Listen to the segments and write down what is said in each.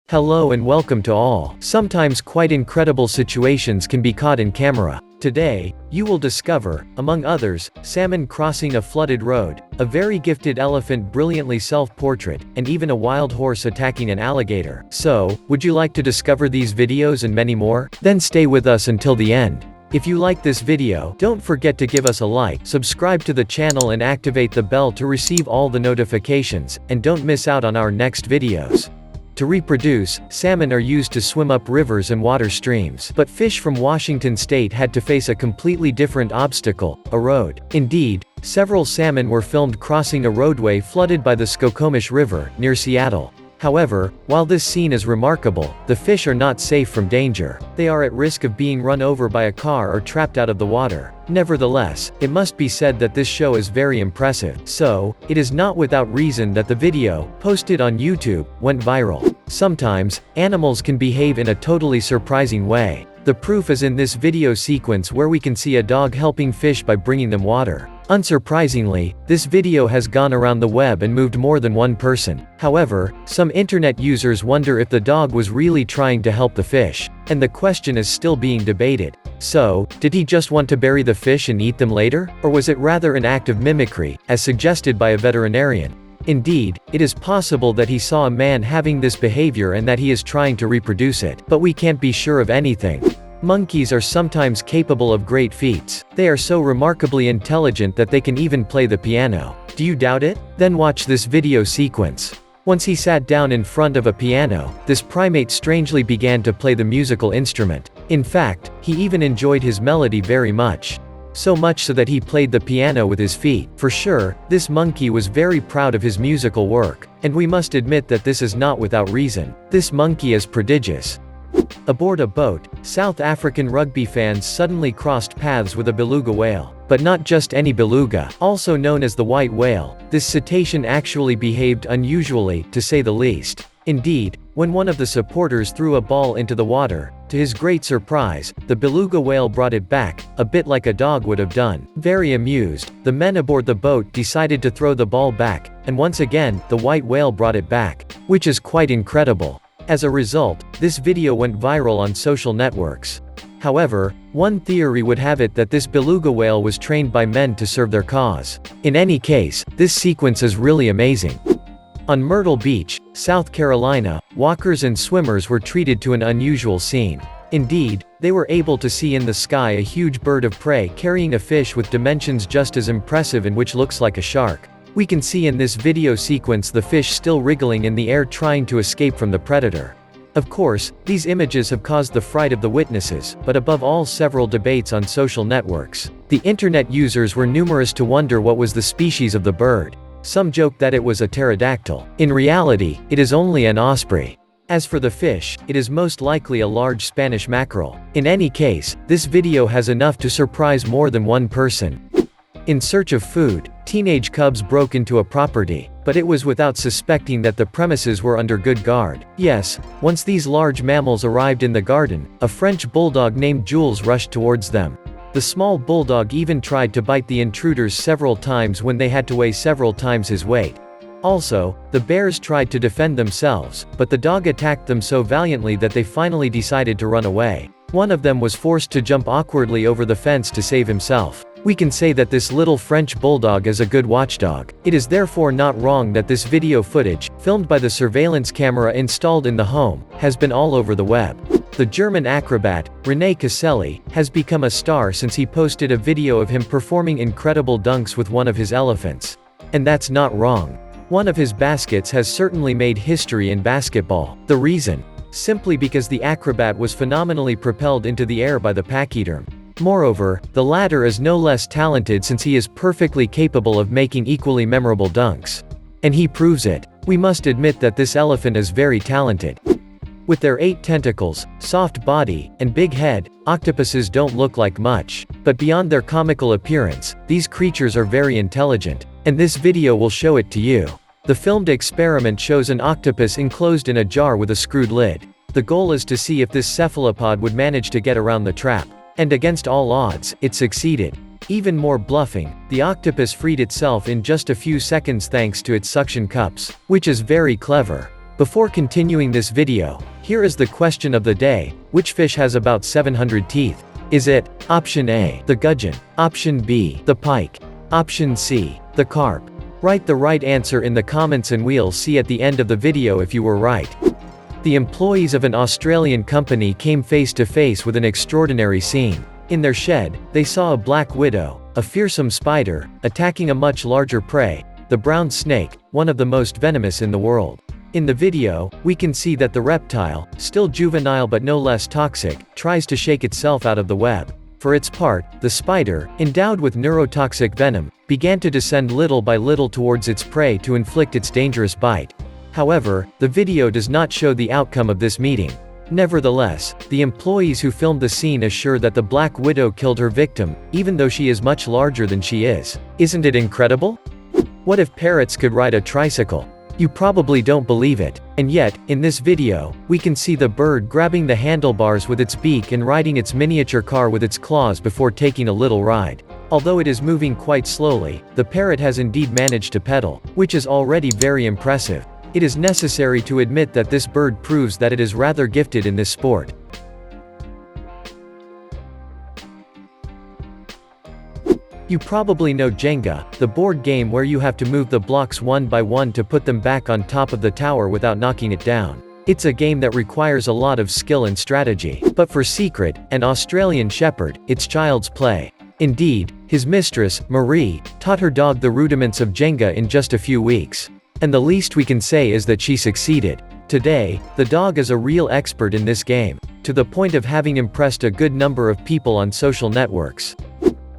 Hello and welcome to all. Sometimes quite incredible situations can be caught in camera. Today, you will discover, among others, salmon crossing a flooded road, a very gifted elephant brilliantly self-portrait, and even a wild horse attacking an alligator. So, would you like to discover these videos and many more? Then stay with us until the end. If you like this video, don't forget to give us a like, subscribe to the channel and activate the bell to receive all the notifications, and don't miss out on our next videos. To reproduce, salmon are used to swim up rivers and water streams. But fish from Washington state had to face a completely different obstacle, a road. Indeed, several salmon were filmed crossing a roadway flooded by the Skokomish River, near Seattle. However, while this scene is remarkable, the fish are not safe from danger. They are at risk of being run over by a car or trapped out of the water. Nevertheless, it must be said that this show is very impressive. So, it is not without reason that the video, posted on YouTube, went viral. Sometimes, animals can behave in a totally surprising way. The proof is in this video sequence where we can see a dog helping fish by bringing them water. Unsurprisingly, this video has gone around the web and moved more than one person. However, some internet users wonder if the dog was really trying to help the fish. And the question is still being debated. So, did he just want to bury the fish and eat them later? Or was it rather an act of mimicry, as suggested by a veterinarian? Indeed, it is possible that he saw a man having this behavior and that he is trying to reproduce it. But we can't be sure of anything. Monkeys are sometimes capable of great feats. They are so remarkably intelligent that they can even play the piano. Do you doubt it? Then watch this video sequence. Once he sat down in front of a piano, this primate strangely began to play the musical instrument. In fact, he even enjoyed his melody very much. So much so that he played the piano with his feet. For sure, this monkey was very proud of his musical work. And we must admit that this is not without reason. This monkey is prodigious. Aboard a boat, South African rugby fans suddenly crossed paths with a beluga whale. But not just any beluga, also known as the white whale. This cetacean actually behaved unusually, to say the least. Indeed, when one of the supporters threw a ball into the water, to his great surprise, the beluga whale brought it back, a bit like a dog would have done. Very amused, the men aboard the boat decided to throw the ball back, and once again, the white whale brought it back. Which is quite incredible. As a result, this video went viral on social networks. However, one theory would have it that this beluga whale was trained by men to serve their cause. In any case, this sequence is really amazing. On Myrtle Beach, South Carolina, walkers and swimmers were treated to an unusual scene. Indeed, they were able to see in the sky a huge bird of prey carrying a fish with dimensions just as impressive and which looks like a shark. We can see in this video sequence the fish still wriggling in the air trying to escape from the predator. Of course, these images have caused the fright of the witnesses, but above all several debates on social networks. The internet users were numerous to wonder what was the species of the bird. Some joked that it was a pterodactyl. In reality, it is only an osprey. As for the fish, it is most likely a large Spanish mackerel. In any case, this video has enough to surprise more than one person. In search of food, teenage cubs broke into a property, but it was without suspecting that the premises were under good guard. Yes, once these large mammals arrived in the garden, a French bulldog named Jules rushed towards them. The small bulldog even tried to bite the intruders several times when they had to weigh several times his weight. Also, the bears tried to defend themselves, but the dog attacked them so valiantly that they finally decided to run away. One of them was forced to jump awkwardly over the fence to save himself. We can say that this little French bulldog is a good watchdog. It is therefore not wrong that this video footage, filmed by the surveillance camera installed in the home, has been all over the web. The German acrobat, René Caselli, has become a star since he posted a video of him performing incredible dunks with one of his elephants. And that's not wrong. One of his baskets has certainly made history in basketball. The reason? Simply because the acrobat was phenomenally propelled into the air by the pachyderm. Moreover, the latter is no less talented since he is perfectly capable of making equally memorable dunks. And he proves it. We must admit that this elephant is very talented. With their 8 tentacles, soft body, and big head, octopuses don't look like much. But beyond their comical appearance, these creatures are very intelligent. And this video will show it to you. The filmed experiment shows an octopus enclosed in a jar with a screwed lid. The goal is to see if this cephalopod would manage to get around the trap. And against all odds, it succeeded. Even more bluffing, the octopus freed itself in just a few seconds thanks to its suction cups, which is very clever. Before continuing this video, here is the question of the day: which fish has about 700 teeth? Is it option A, the gudgeon, option B, the pike, option C, the carp? Write the right answer in the comments and we'll see at the end of the video if you were right. The employees of an Australian company came face to face with an extraordinary scene. In their shed, they saw a black widow, a fearsome spider, attacking a much larger prey, the brown snake, one of the most venomous in the world. In the video, we can see that the reptile, still juvenile but no less toxic, tries to shake itself out of the web. For its part, the spider, endowed with neurotoxic venom, began to descend little by little towards its prey to inflict its dangerous bite. However, the video does not show the outcome of this meeting. Nevertheless, the employees who filmed the scene assure that the black widow killed her victim, even though she is much larger than she is. Isn't it incredible? What if parrots could ride a tricycle? You probably don't believe it. And yet, in this video, we can see the bird grabbing the handlebars with its beak and riding its miniature car with its claws before taking a little ride. Although it is moving quite slowly, the parrot has indeed managed to pedal, which is already very impressive. It is necessary to admit that this bird proves that it is rather gifted in this sport. You probably know Jenga, the board game where you have to move the blocks one by one to put them back on top of the tower without knocking it down. It's a game that requires a lot of skill and strategy. But for Secret, an Australian shepherd, it's child's play. Indeed, his mistress, Marie, taught her dog the rudiments of Jenga in just a few weeks. And the least we can say is that she succeeded. Today, the dog is a real expert in this game, to the point of having impressed a good number of people on social networks.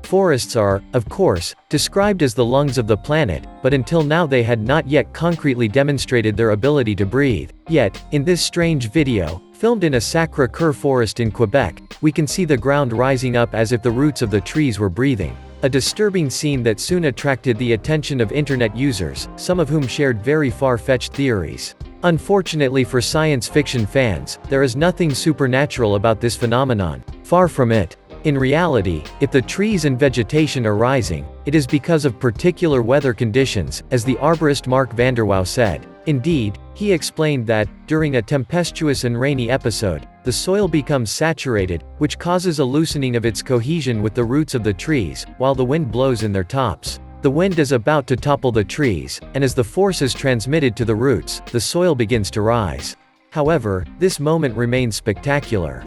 Forests are, of course, described as the lungs of the planet, but until now they had not yet concretely demonstrated their ability to breathe. Yet, in this strange video, filmed in a Sacré-Cœur forest in Quebec, we can see the ground rising up as if the roots of the trees were breathing. A disturbing scene that soon attracted the attention of internet users, some of whom shared very far-fetched theories. Unfortunately for science fiction fans, there is nothing supernatural about this phenomenon. Far from it. In reality, if the trees and vegetation are rising, it is because of particular weather conditions, as the arborist Mark Vanderwouw said. Indeed, he explained that, during a tempestuous and rainy episode, the soil becomes saturated, which causes a loosening of its cohesion with the roots of the trees, while the wind blows in their tops. The wind is about to topple the trees, and as the force is transmitted to the roots, the soil begins to rise. However, this moment remains spectacular.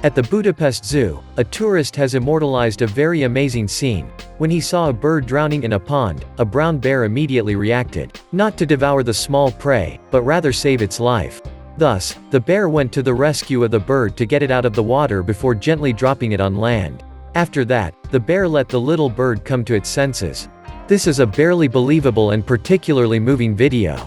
At the Budapest Zoo, a tourist has immortalized a very amazing scene. When he saw a bird drowning in a pond, a brown bear immediately reacted, not to devour the small prey, but rather save its life. Thus, the bear went to the rescue of the bird to get it out of the water before gently dropping it on land. After that, the bear let the little bird come to its senses. This is a barely believable and particularly moving video.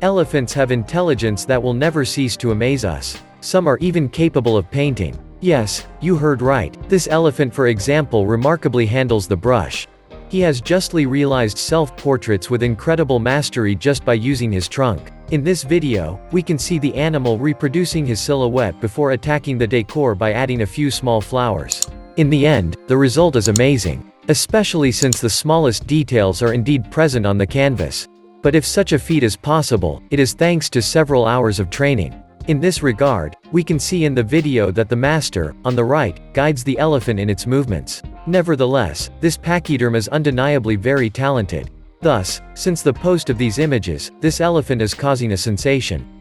Elephants have intelligence that will never cease to amaze us. Some are even capable of painting. Yes, you heard right. This elephant, for example, remarkably handles the brush. He has justly realized self-portraits with incredible mastery just by using his trunk. In this video, we can see the animal reproducing his silhouette before attacking the decor by adding a few small flowers. In the end, the result is amazing, especially since the smallest details are indeed present on the canvas. But if such a feat is possible, it is thanks to several hours of training. In this regard, we can see in the video that the master, on the right, guides the elephant in its movements. Nevertheless, this pachyderm is undeniably very talented. Thus, since the post of these images, this elephant is causing a sensation.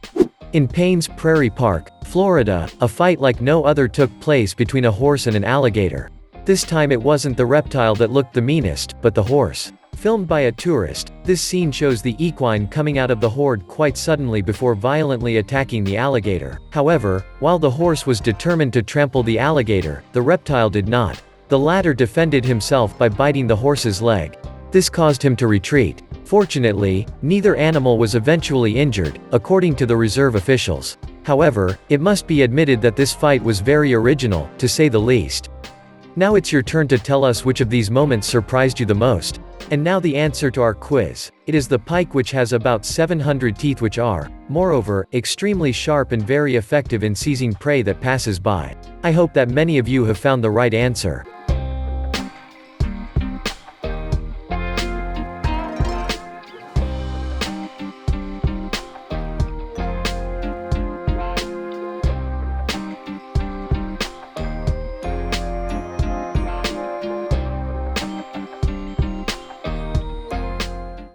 In Payne's Prairie Park, Florida, a fight like no other took place between a horse and an alligator. This time it wasn't the reptile that looked the meanest, but the horse. Filmed by a tourist, this scene shows the equine coming out of the horde quite suddenly before violently attacking the alligator. However, while the horse was determined to trample the alligator, the reptile did not. The latter defended himself by biting the horse's leg. This caused him to retreat. Fortunately, neither animal was eventually injured, according to the reserve officials. However, it must be admitted that this fight was very original, to say the least. Now it's your turn to tell us which of these moments surprised you the most. And now the answer to our quiz. It is the pike, which has about 700 teeth, which are, moreover, extremely sharp and very effective in seizing prey that passes by. I hope that many of you have found the right answer.